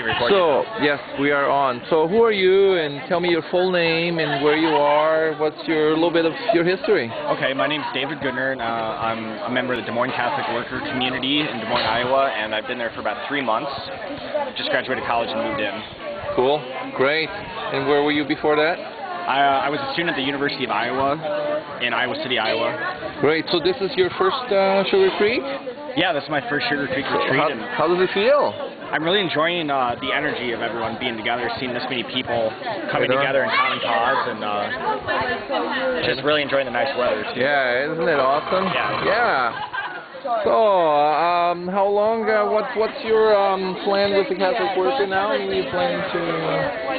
recording. So, yes, we are on. So, who are you, and tell me your full name and where you are. What's your little bit of your history? Okay, my name's David Goodner, and I'm a member of the Des Moines Catholic Worker community in Des Moines, Iowa, and I've been there for about 3 months. Just graduated college and moved in. Cool, great. And where were you before that? I was a student at the University of Iowa in Iowa City, Iowa. Great. So this is your first Sugar Creek? Yeah, this is my first Sugar Creek retreat. How does it feel? I'm really enjoying the energy of everyone being together, seeing this many people coming together in common cause, and just really enjoying the nice weather too. Yeah, isn't it awesome? Yeah. So, how long? What's your plan with the Catholic Worker now? Are you planning to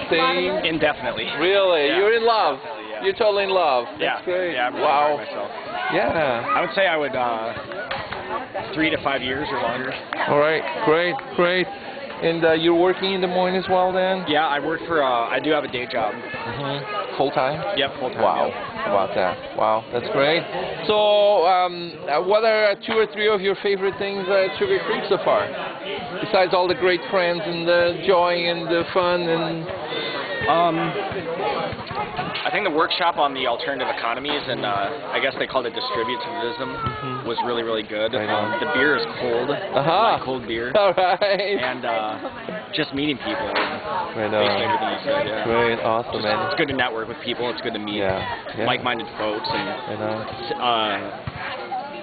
stay Indefinitely. Really? Yeah. You're in love? Yeah. You're totally in love? That's yeah. great. Yeah, I'm really wow. enjoying myself. Yeah. I would say I would 3 to 5 years or longer. All right. Great. And you're working in Des Moines as well, then? Yeah, I work for. I do have a day job. Full time? Yep, full time. Wow. Yeah. How about that? Wow, that's great. So, what are 2 or 3 of your favorite things at Sugar Creek so far? Besides all the great friends and the joy and the fun and. I think the workshop on the alternative economies, and I guess they called it distributivism, was really, really good. The beer is cold. I like cold beer. All right. And just meeting people. Right on. Basically everything you said, yeah. Great, awesome, man. It's good to network with people. It's good to meet like-minded folks. And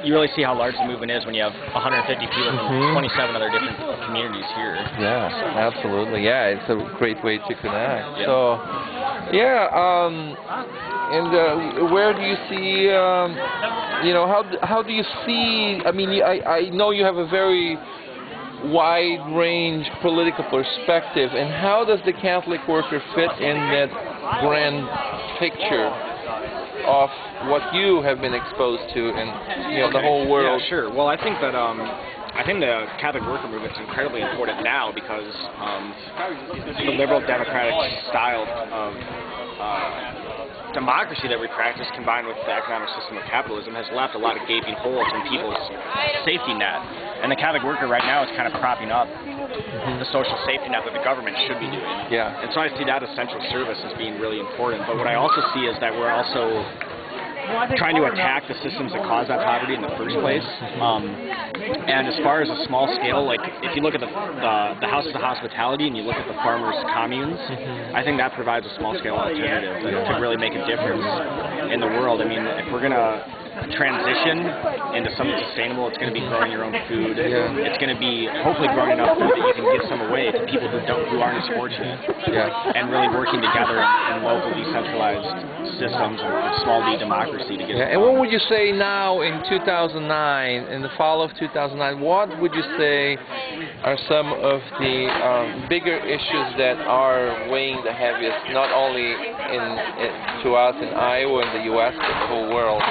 you really see how large the movement is when you have 150 people from 27 other different communities here. Yeah, absolutely. Yeah, it's a great way to connect. Yep. So, and where do you see, how do you see, I mean, I know you have a very wide range political perspective, and how does the Catholic Worker fit in that grand picture of what you have been exposed to and the whole world? Yeah, sure. Well, I think that the Catholic Worker movement is incredibly important now because the liberal democratic style of democracy that we practice, combined with the economic system of capitalism, has left a lot of gaping holes in people's safety net. And the Catholic Worker right now is kind of propping up the social safety net that the government should be doing. Yeah. And so I see that essential service as being really important. But what I also see is that we're also trying to attack the systems that cause that poverty in the first place. And as far as a small scale, like if you look at the houses of hospitality and you look at the farmers' communes, I think that provides a small scale alternative that could really make a difference in the world. I mean, if we're going to transition into something sustainable, it's going to be growing your own food. It's going to be hopefully growing enough food that you can give some away to people who aren't as fortunate. And really working together in local decentralized systems and small d democracy to get And what would you say now in 2009, in the fall of 2009, what would you say are some of the bigger issues that are weighing the heaviest, not only to us in Iowa and the U.S., but the whole world?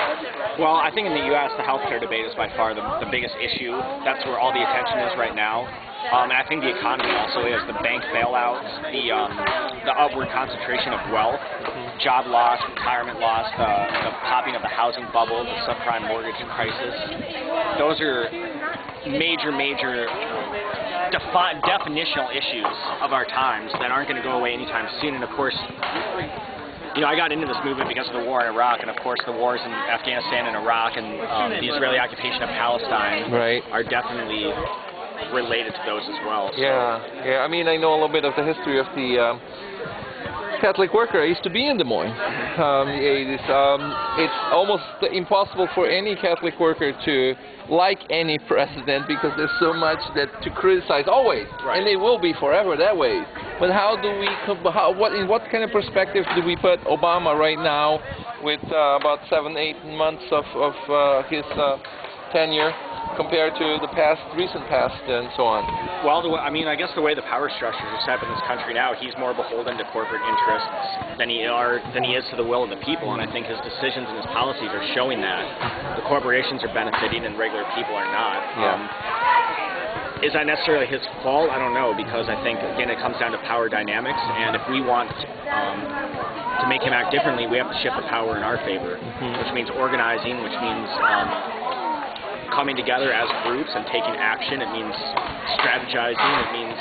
Well, I think in the U.S. the healthcare debate is by far the biggest issue. That's where all the attention is right now. And I think the economy also is. The bank bailouts, the upward concentration of wealth, job loss, retirement loss, the popping of the housing bubble, the subprime mortgage crisis. Those are major definitional issues of our times that aren't going to go away anytime soon. And of course, I got into this movement because of the war in Iraq, and of course the wars in Afghanistan and Iraq and the Israeli occupation of Palestine are definitely related to those as well. So. Yeah. I mean, I know a little bit of the history of the Catholic Worker. I used to be in Des Moines. It's almost impossible for any Catholic worker to like any president because there's so much to criticize always, and it will be forever that way. But how do we? In what kind of perspective do we put Obama right now, with about 7-8 months of his tenure, compared to the recent past, and so on? Well, I guess the way the power structures are set up in this country now, he's more beholden to corporate interests than he is to the will of the people, and I think his decisions and his policies are showing that. The corporations are benefiting and regular people are not. Is that necessarily his fault? I don't know, because I think, again, it comes down to power dynamics, and if we want to make him act differently, we have to shift the power in our favor, which means organizing, which means coming together as groups and taking action. It means strategizing. It means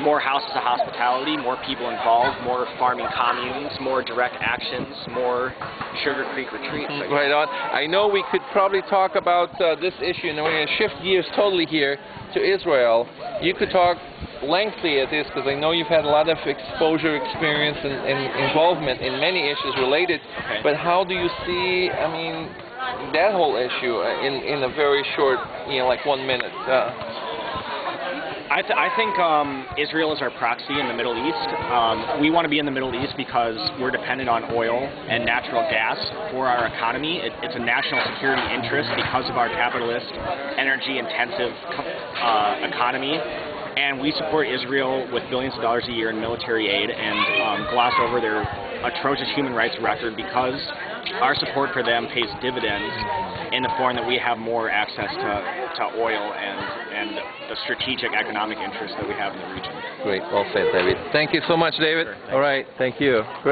more houses of hospitality, more people involved, more farming communes, more direct actions, more Sugar Creek retreats. Right on. I know we could probably talk about this issue, and we're going to shift gears totally here to Israel. You could talk lengthy at this because I know you've had a lot of exposure, experience, and involvement in many issues related. Okay. But how do you see, I mean, that whole issue in a very short, like 1 minute? I think Israel is our proxy in the Middle East. We want to be in the Middle East because we're dependent on oil and natural gas for our economy. It's a national security interest because of our capitalist, energy-intensive economy. And we support Israel with billions of dollars a year in military aid and gloss over their atrocious human rights record because our support for them pays dividends in the form that we have more access to oil and the strategic economic interests that we have in the region. Great. Well said, David. Thank you so much, David. Sure. All right. Thank you. Great.